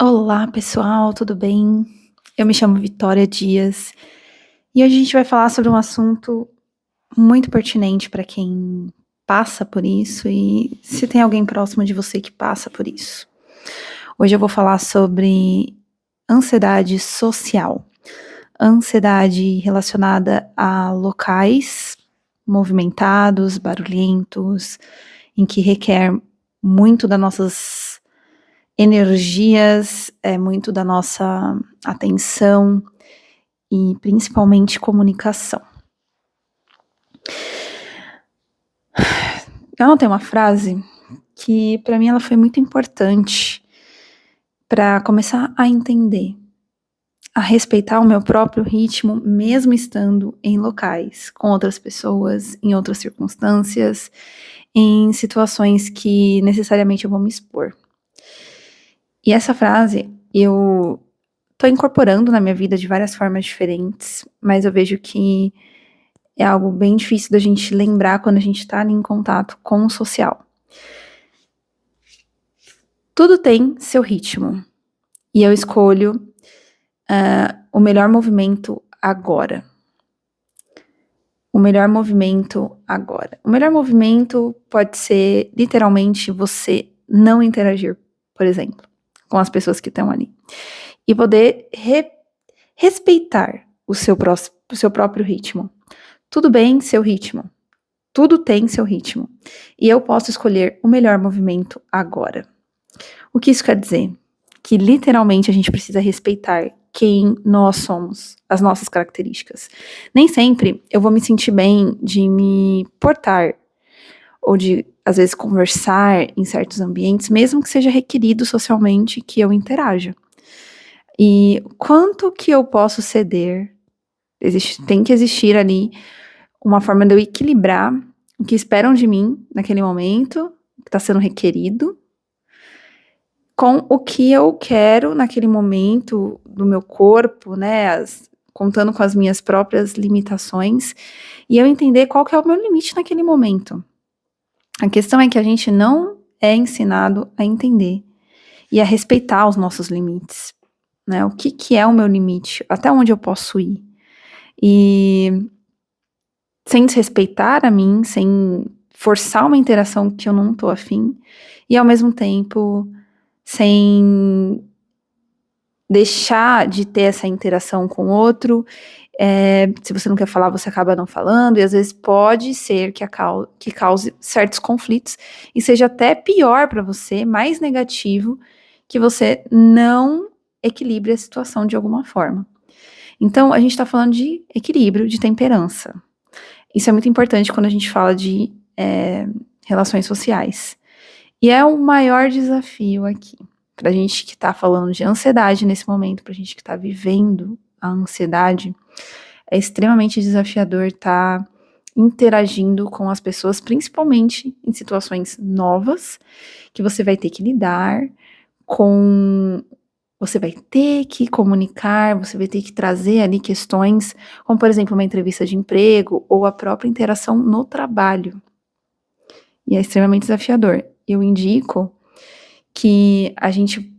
Olá, pessoal, tudo bem? Eu me chamo Vitória Dias e hoje a gente vai falar sobre um assunto muito pertinente para quem passa por isso e se tem alguém próximo de você que passa por isso. Hoje eu vou falar sobre ansiedade social, ansiedade relacionada a locais movimentados, barulhentos, em que requer muito das nossas energias, muito da nossa atenção e principalmente comunicação. Eu anotei uma frase que para mim ela foi muito importante para começar a entender, a respeitar o meu próprio ritmo, mesmo estando em locais com outras pessoas, em outras circunstâncias, em situações que necessariamente eu vou me expor. E essa frase eu tô incorporando na minha vida de várias formas diferentes, mas eu vejo que é algo bem difícil da gente lembrar quando a gente tá ali em contato com o social. Tudo tem seu ritmo, e eu escolho, o melhor movimento agora. O melhor movimento agora. O melhor movimento pode ser literalmente você não interagir, por exemplo, com as pessoas que estão ali. E poder respeitar o seu próprio ritmo. Tudo bem seu ritmo. Tudo tem seu ritmo. E eu posso escolher o melhor movimento agora. O que isso quer dizer? Que literalmente a gente precisa respeitar quem nós somos, as nossas características. Nem sempre eu vou me sentir bem de me portar ou de, às vezes, conversar em certos ambientes, mesmo que seja requerido socialmente que eu interaja. E quanto que eu posso ceder? Tem que existir ali uma forma de eu equilibrar o que esperam de mim naquele momento, o que está sendo requerido, com o que eu quero naquele momento do meu corpo, né, contando com as minhas próprias limitações, e eu entender qual que é o meu limite naquele momento. A questão é que a gente não é ensinado a entender e a respeitar os nossos limites, né, o que é o meu limite, até onde eu posso ir. E sem desrespeitar a mim, sem forçar uma interação que eu não tô afim, e ao mesmo tempo sem deixar de ter essa interação com o outro. Se você não quer falar, você acaba não falando, e às vezes pode ser que cause certos conflitos, e seja até pior para você, mais negativo, que você não equilibre a situação de alguma forma. Então, a gente tá falando de equilíbrio, de temperança. Isso é muito importante quando a gente fala de relações sociais. E é o maior desafio aqui. Pra gente que tá falando de ansiedade nesse momento, pra gente que tá vivendo a ansiedade, é extremamente desafiador estar interagindo com as pessoas, principalmente em situações novas, que você vai ter que lidar com. Você vai ter que comunicar, você vai ter que trazer ali questões, como por exemplo uma entrevista de emprego ou a própria interação no trabalho. E é extremamente desafiador. Eu indico que a gente,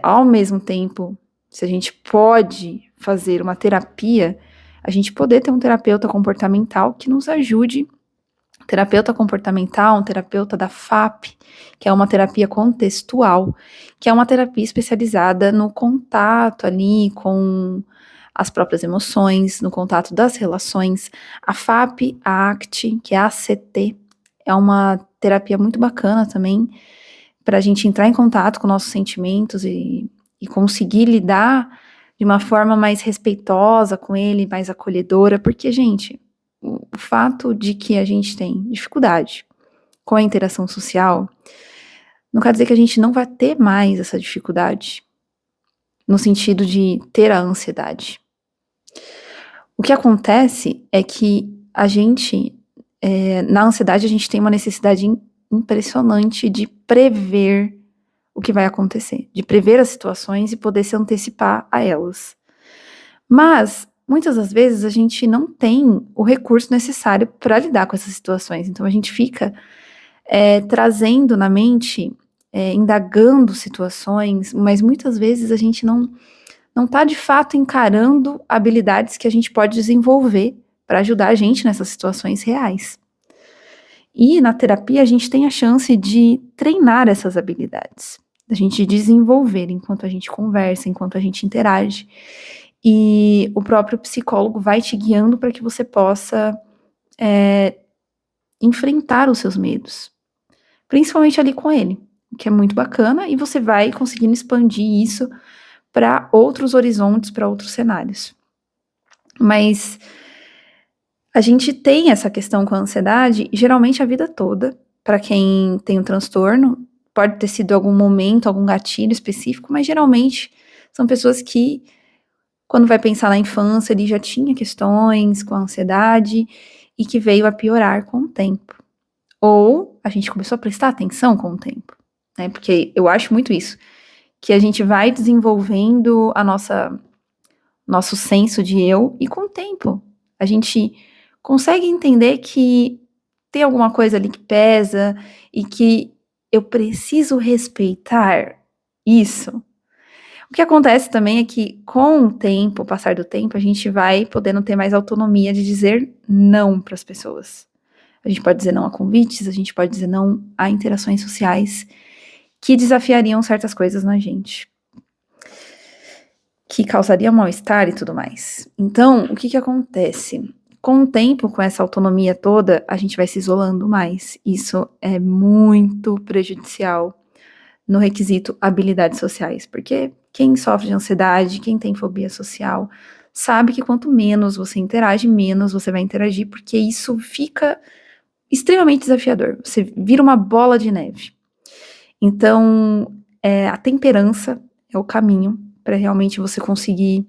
ao mesmo tempo, se a gente pode fazer uma terapia, a gente poder ter um terapeuta comportamental que nos ajude. Terapeuta comportamental, um terapeuta da FAP, que é uma terapia contextual, que é uma terapia especializada no contato ali com as próprias emoções, no contato das relações. A FAP, a ACT, que é a ACT, é uma terapia muito bacana também, para a gente entrar em contato com nossos sentimentos e conseguir lidar de uma forma mais respeitosa com ele, mais acolhedora, porque, gente, o fato de que a gente tem dificuldade com a interação social não quer dizer que a gente não vai ter mais essa dificuldade, no sentido de ter a ansiedade. O que acontece é que a gente, na ansiedade, a gente tem uma necessidade impressionante de prever o que vai acontecer, de prever as situações e poder se antecipar a elas. Mas, muitas das vezes, a gente não tem o recurso necessário para lidar com essas situações, então a gente fica trazendo na mente indagando situações, mas muitas vezes a gente não tá de fato encarando habilidades que a gente pode desenvolver para ajudar a gente nessas situações reais. E na terapia a gente tem a chance de treinar essas habilidades, da gente desenvolver enquanto a gente conversa, enquanto a gente interage. E o próprio psicólogo vai te guiando para que você possa enfrentar os seus medos, principalmente ali com ele, o que é muito bacana, e você vai conseguindo expandir isso para outros horizontes, para outros cenários. Mas a gente tem essa questão com a ansiedade, geralmente a vida toda, para quem tem um transtorno, pode ter sido algum momento, algum gatilho específico, mas geralmente são pessoas que, quando vai pensar na infância, ele já tinha questões com a ansiedade e que veio a piorar com o tempo. Ou a gente começou a prestar atenção com o tempo, né? Porque eu acho muito isso, que a gente vai desenvolvendo nosso senso de eu, e com o tempo a gente consegue entender que tem alguma coisa ali que pesa e que eu preciso respeitar isso. O que acontece também é que, com o tempo, o passar do tempo, a gente vai podendo ter mais autonomia de dizer não para as pessoas. A gente pode dizer não a convites, a gente pode dizer não a interações sociais que desafiariam certas coisas na gente, que causariam mal-estar e tudo mais. Então, o que acontece? Com o tempo, com essa autonomia toda, a gente vai se isolando mais. Isso é muito prejudicial no requisito habilidades sociais, porque quem sofre de ansiedade, quem tem fobia social, sabe que quanto menos você interage, menos você vai interagir, porque isso fica extremamente desafiador. Você vira uma bola de neve. Então, a temperança é o caminho para realmente você conseguir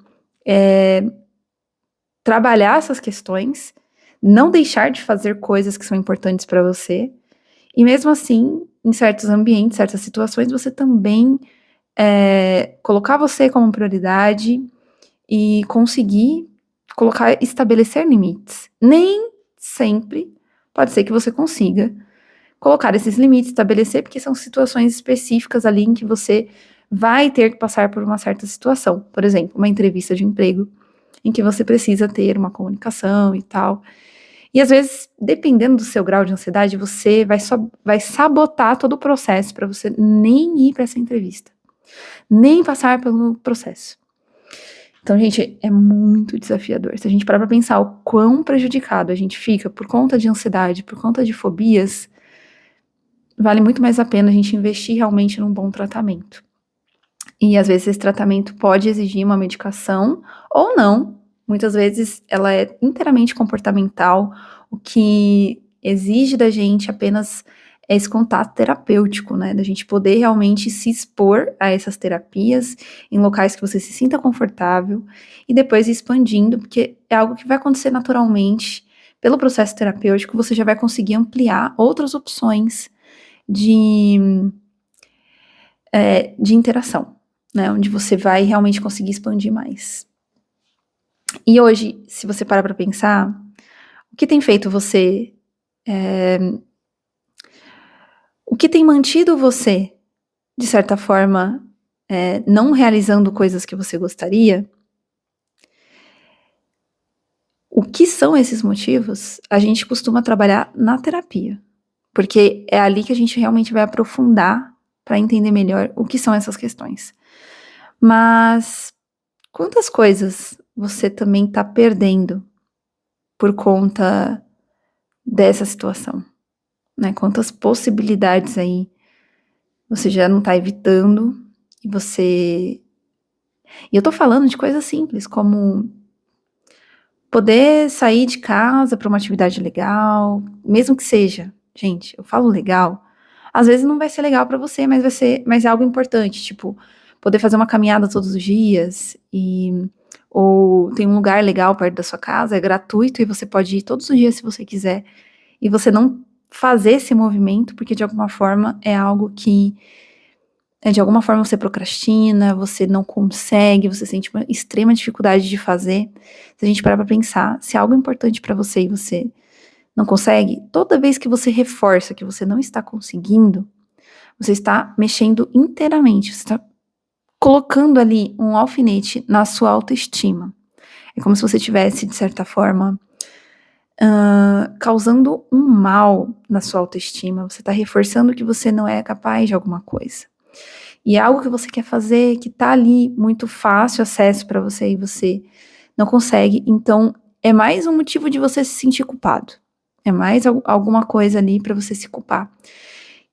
trabalhar essas questões, não deixar de fazer coisas que são importantes para você, e mesmo assim, em certos ambientes, certas situações, você também colocar você como prioridade e conseguir estabelecer limites. Nem sempre pode ser que você consiga colocar esses limites, estabelecer, porque são situações específicas ali em que você vai ter que passar por uma certa situação. Por exemplo, uma entrevista de emprego, em que você precisa ter uma comunicação e tal. E às vezes, dependendo do seu grau de ansiedade, você vai sabotar todo o processo para você nem ir para essa entrevista, nem passar pelo processo. Então, gente, é muito desafiador. Se a gente parar para pensar o quão prejudicado a gente fica por conta de ansiedade, por conta de fobias, vale muito mais a pena a gente investir realmente num bom tratamento. E às vezes esse tratamento pode exigir uma medicação ou não. Muitas vezes ela é inteiramente comportamental, o que exige da gente apenas esse contato terapêutico, né? Da gente poder realmente se expor a essas terapias em locais que você se sinta confortável e depois ir expandindo, porque é algo que vai acontecer naturalmente. Pelo processo terapêutico, você já vai conseguir ampliar outras opções de interação, né? Onde você vai realmente conseguir expandir mais. E hoje, se você parar para pensar, o que tem feito você, o que tem mantido você, de certa forma, não realizando coisas que você gostaria, o que são esses motivos? A gente costuma trabalhar na terapia, porque é ali que a gente realmente vai aprofundar para entender melhor o que são essas questões. Mas quantas coisas você também está perdendo por conta dessa situação, né? Quantas possibilidades aí você já não está evitando e você... E eu tô falando de coisas simples, como poder sair de casa para uma atividade legal, mesmo que seja, gente, eu falo legal, às vezes não vai ser legal para você, mas é algo importante, tipo, poder fazer uma caminhada todos os dias ou tem um lugar legal perto da sua casa, é gratuito e você pode ir todos os dias se você quiser, e você não fazer esse movimento, porque de alguma forma é algo que de alguma forma você procrastina, você não consegue, você sente uma extrema dificuldade de fazer. Se a gente parar pra pensar, se é algo importante pra você e você não consegue, toda vez que você reforça que você não está conseguindo, Você está mexendo inteiramente, você está colocando ali um alfinete na sua autoestima. É como se você tivesse, de certa forma, causando um mal na sua autoestima. Você está reforçando que você não é capaz de alguma coisa. E é algo que você quer fazer, que tá ali muito fácil acesso para você e você não consegue. Então, é mais um motivo de você se sentir culpado. É mais alguma coisa ali para você se culpar.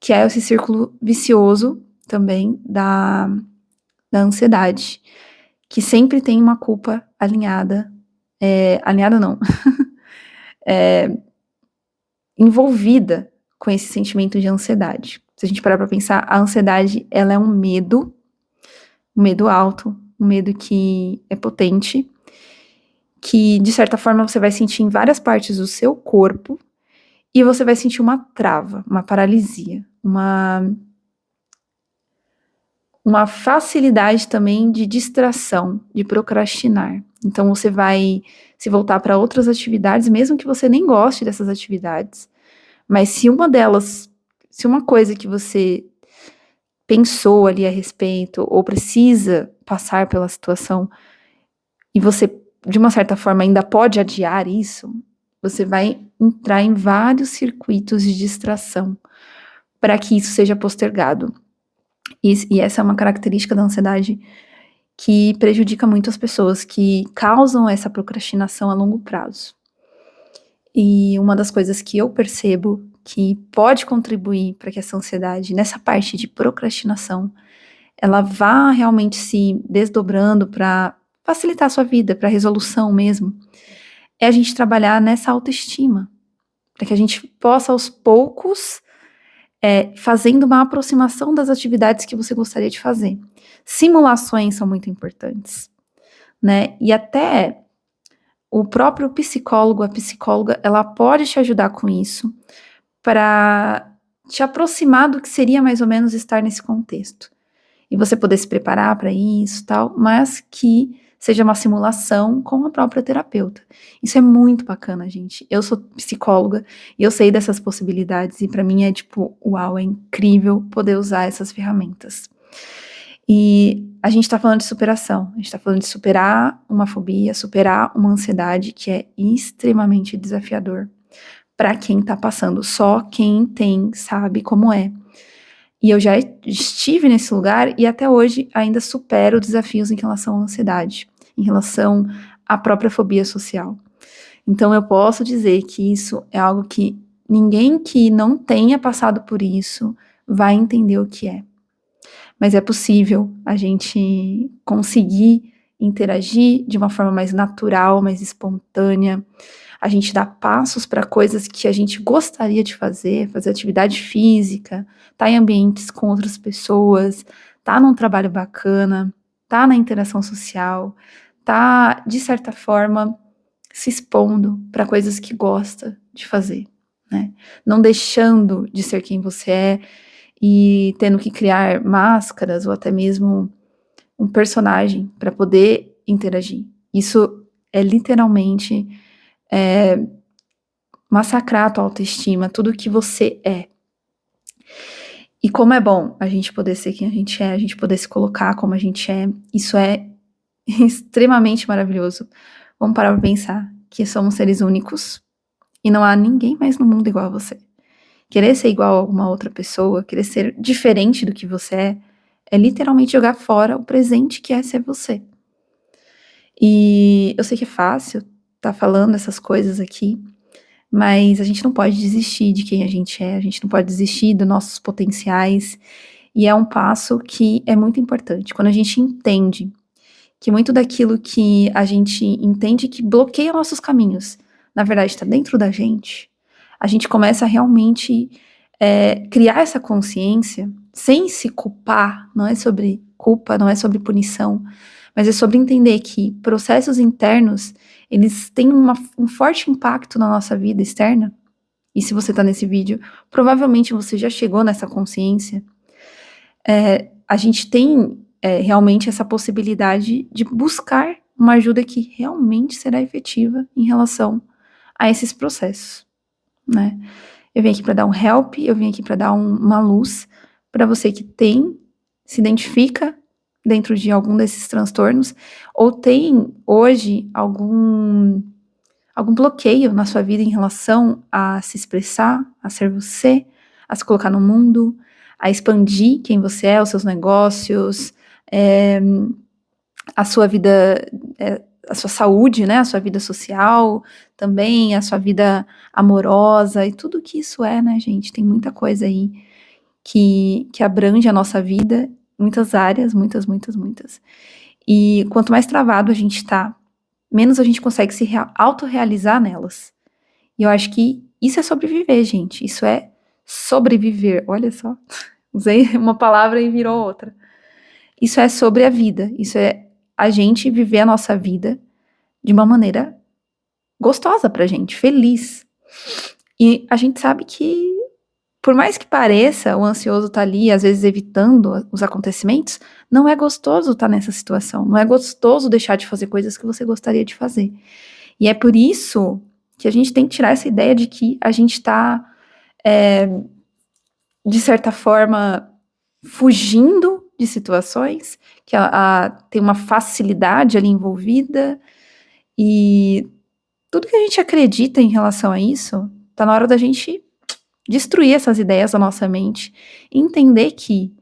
Que é esse círculo vicioso também da ansiedade. Que sempre tem uma culpa alinhada. Alinhada não. Envolvida com esse sentimento de ansiedade. Se a gente parar para pensar, a ansiedade, ela é um medo alto, um medo que é potente, que de certa forma você vai sentir em várias partes do seu corpo e você vai sentir uma trava, uma paralisia, uma facilidade também de distração, de procrastinar. Então você vai se voltar para outras atividades, mesmo que você nem goste dessas atividades, mas se uma coisa que você pensou ali a respeito ou precisa passar pela situação e você, de uma certa forma, ainda pode adiar isso, você vai entrar em vários circuitos de distração para que isso seja postergado. E essa é uma característica da ansiedade que prejudica muito as pessoas, que causam essa procrastinação a longo prazo. E uma das coisas que eu percebo que pode contribuir para que essa ansiedade, nessa parte de procrastinação, ela vá realmente se desdobrando para facilitar a sua vida, para resolução mesmo, é a gente trabalhar nessa autoestima, para que a gente possa aos poucos, fazendo uma aproximação das atividades que você gostaria de fazer. Simulações são muito importantes, né, e até o próprio psicólogo, a psicóloga, ela pode te ajudar com isso, para te aproximar do que seria mais ou menos estar nesse contexto. E você poder se preparar para isso, tal, mas que seja uma simulação com a própria terapeuta. Isso é muito bacana, gente. Eu sou psicóloga e eu sei dessas possibilidades e para mim é tipo, uau, é incrível poder usar essas ferramentas. E a gente tá falando de superação, a gente tá falando de superar uma fobia, superar uma ansiedade que é extremamente desafiador para quem tá passando. Só quem tem sabe como é. E eu já estive nesse lugar e até hoje ainda supero desafios em relação à ansiedade, em relação à própria fobia social. Então eu posso dizer que isso é algo que ninguém que não tenha passado por isso vai entender o que é. Mas é possível a gente conseguir interagir de uma forma mais natural, mais espontânea. A gente dá passos para coisas que a gente gostaria de fazer atividade física, estar em ambientes com outras pessoas, estar num trabalho bacana, estar na interação social, estar, de certa forma, se expondo para coisas que gosta de fazer, né? Não deixando de ser quem você é e tendo que criar máscaras ou até mesmo um personagem para poder interagir. Isso é literalmente massacrar a tua autoestima, tudo que você é. E como é bom a gente poder ser quem a gente é, a gente poder se colocar como a gente é, isso é extremamente maravilhoso. Vamos parar pra pensar que somos seres únicos e não há ninguém mais no mundo igual a você. Querer ser igual a alguma outra pessoa, querer ser diferente do que você é literalmente jogar fora o presente que é ser você. E eu sei que é fácil tá falando essas coisas aqui, mas a gente não pode desistir de quem a gente não pode desistir dos nossos potenciais, e é um passo que é muito importante. Quando a gente entende que muito daquilo que a gente entende que bloqueia nossos caminhos, na verdade está dentro da gente, a gente começa a realmente criar essa consciência sem se culpar, não é sobre culpa, não é sobre punição, mas é sobre entender que processos internos, eles têm um forte impacto na nossa vida externa, e se você tá nesse vídeo, provavelmente você já chegou nessa consciência. A gente tem realmente essa possibilidade de buscar uma ajuda que realmente será efetiva em relação a esses processos, né? Eu vim aqui para dar um help, eu vim aqui para dar uma luz, para você que se identifica dentro de algum desses transtornos, ou tem hoje algum bloqueio na sua vida em relação a se expressar, a ser você, a se colocar no mundo, a expandir quem você é, os seus negócios, a sua vida, a sua saúde, né, a sua vida social, também a sua vida amorosa e tudo que isso é, né, gente? Tem muita coisa aí que abrange a nossa vida, muitas áreas, muitas, muitas, muitas. E quanto mais travado a gente tá, menos a gente consegue se autorrealizar nelas. E eu acho que isso é sobreviver, gente. Isso é sobreviver. Olha só, usei uma palavra e virou outra. Isso é sobre a vida. Isso é a gente viver a nossa vida de uma maneira gostosa pra gente, feliz. E a gente sabe que, por mais que pareça, o ansioso tá ali, às vezes evitando os acontecimentos, não é gostoso estar nessa situação. Não é gostoso deixar de fazer coisas que você gostaria de fazer. E é por isso que a gente tem que tirar essa ideia de que a gente tá, de certa forma, fugindo de situações, que tem uma facilidade ali envolvida, e tudo que a gente acredita em relação a isso, tá na hora da gente destruir essas ideias da nossa mente e entender que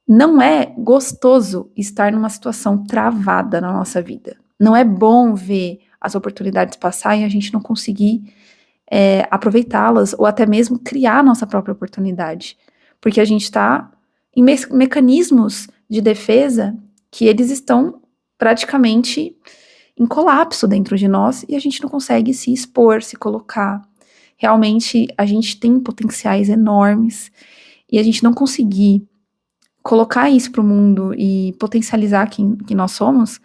não é gostoso estar numa situação travada na nossa vida. Não é bom ver as oportunidades passar e a gente não conseguir aproveitá-las ou até mesmo criar a nossa própria oportunidade. Porque a gente está em mecanismos de defesa que eles estão praticamente em colapso dentro de nós e a gente não consegue se expor, se colocar. Realmente a gente tem potenciais enormes e a gente não conseguir colocar isso para o mundo e potencializar quem nós somos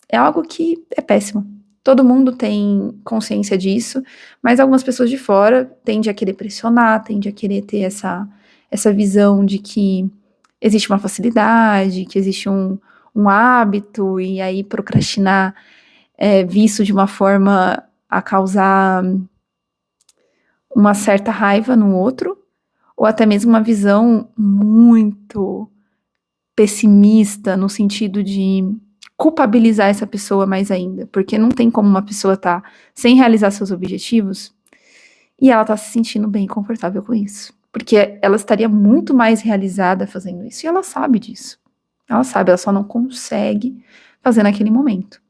é algo que é péssimo. Todo mundo tem consciência disso, mas algumas pessoas de fora tendem a querer pressionar, tendem a querer ter essa visão de que existe uma facilidade, que existe um hábito, e aí procrastinar é visto de uma forma a causar uma certa raiva no outro, ou até mesmo uma visão muito pessimista no sentido de culpabilizar essa pessoa mais ainda, porque não tem como uma pessoa estar sem realizar seus objetivos e ela tá se sentindo bem confortável com isso, porque ela estaria muito mais realizada fazendo isso e ela sabe disso. Ela sabe, ela só não consegue fazer naquele momento.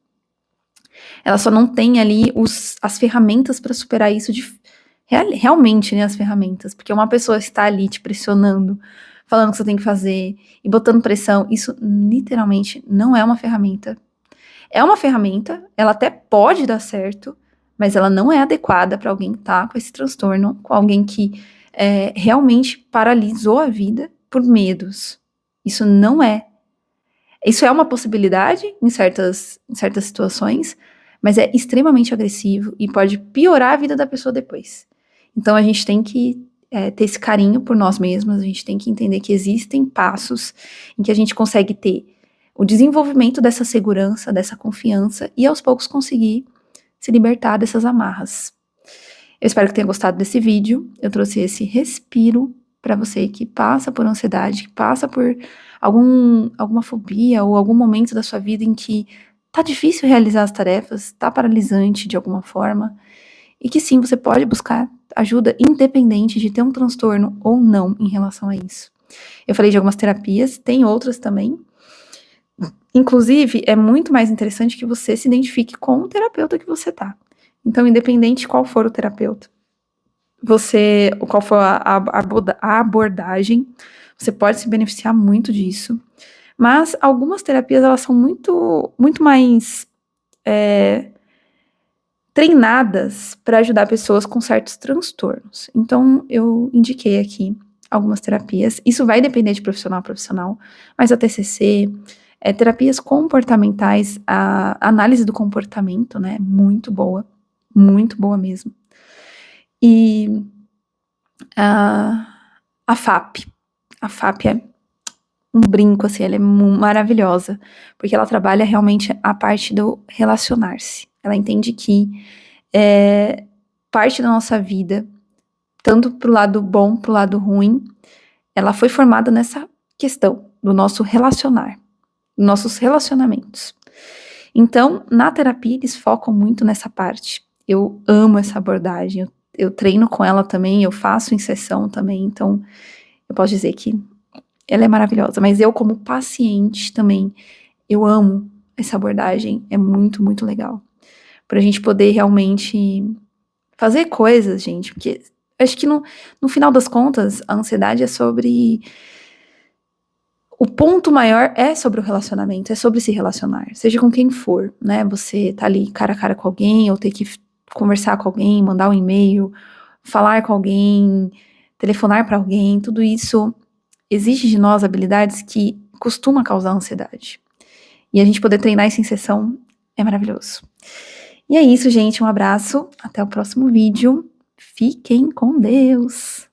Ela só não tem ali as ferramentas para superar isso realmente, né, as ferramentas, porque uma pessoa está ali te pressionando, falando o que você tem que fazer e botando pressão, isso literalmente não é uma ferramenta. É uma ferramenta, ela até pode dar certo, mas ela não é adequada para alguém que tá com esse transtorno, com alguém que realmente paralisou a vida por medos. Isso não é. Isso é uma possibilidade em certas situações, mas é extremamente agressivo e pode piorar a vida da pessoa depois. Então a gente tem que ter esse carinho por nós mesmos, a gente tem que entender que existem passos em que a gente consegue ter o desenvolvimento dessa segurança, dessa confiança e aos poucos conseguir se libertar dessas amarras. Eu espero que tenha gostado desse vídeo, eu trouxe esse respiro para você que passa por ansiedade, que passa por alguma fobia ou algum momento da sua vida em que tá difícil realizar as tarefas, tá paralisante de alguma forma, e que sim, você pode buscar ajuda independente de ter um transtorno ou não em relação a isso. Eu falei de algumas terapias, tem outras também. Inclusive, é muito mais interessante que você se identifique com o terapeuta que você tá. Então, independente de qual for o terapeuta, qual for a abordagem, você pode se beneficiar muito disso. Mas algumas terapias, elas são muito, muito mais treinadas para ajudar pessoas com certos transtornos. Então, eu indiquei aqui algumas terapias. Isso vai depender de profissional a profissional, mas a TCC, terapias comportamentais, a análise do comportamento, né, muito boa mesmo. E a FAP. A FAP é um brinco, assim, ela é maravilhosa, porque ela trabalha realmente a parte do relacionar-se. Ela entende que parte da nossa vida, tanto pro lado bom, pro lado ruim, ela foi formada nessa questão do nosso relacionar, nossos relacionamentos. Então, na terapia, eles focam muito nessa parte. Eu amo essa abordagem, eu treino com ela também, eu faço em sessão também, então eu posso dizer que ela é maravilhosa. Mas eu, como paciente também, eu amo essa abordagem, é muito, muito legal. Pra gente poder realmente fazer coisas, gente, porque acho que no final das contas, a ansiedade é sobre. O ponto maior é sobre o relacionamento, é sobre se relacionar, seja com quem for, né? Você tá ali cara a cara com alguém, ou ter que conversar com alguém, mandar um e-mail, falar com alguém, telefonar para alguém, tudo isso exige de nós habilidades que costuma causar ansiedade. E a gente poder treinar isso em sessão é maravilhoso. E é isso, gente. Um abraço. Até o próximo vídeo. Fiquem com Deus.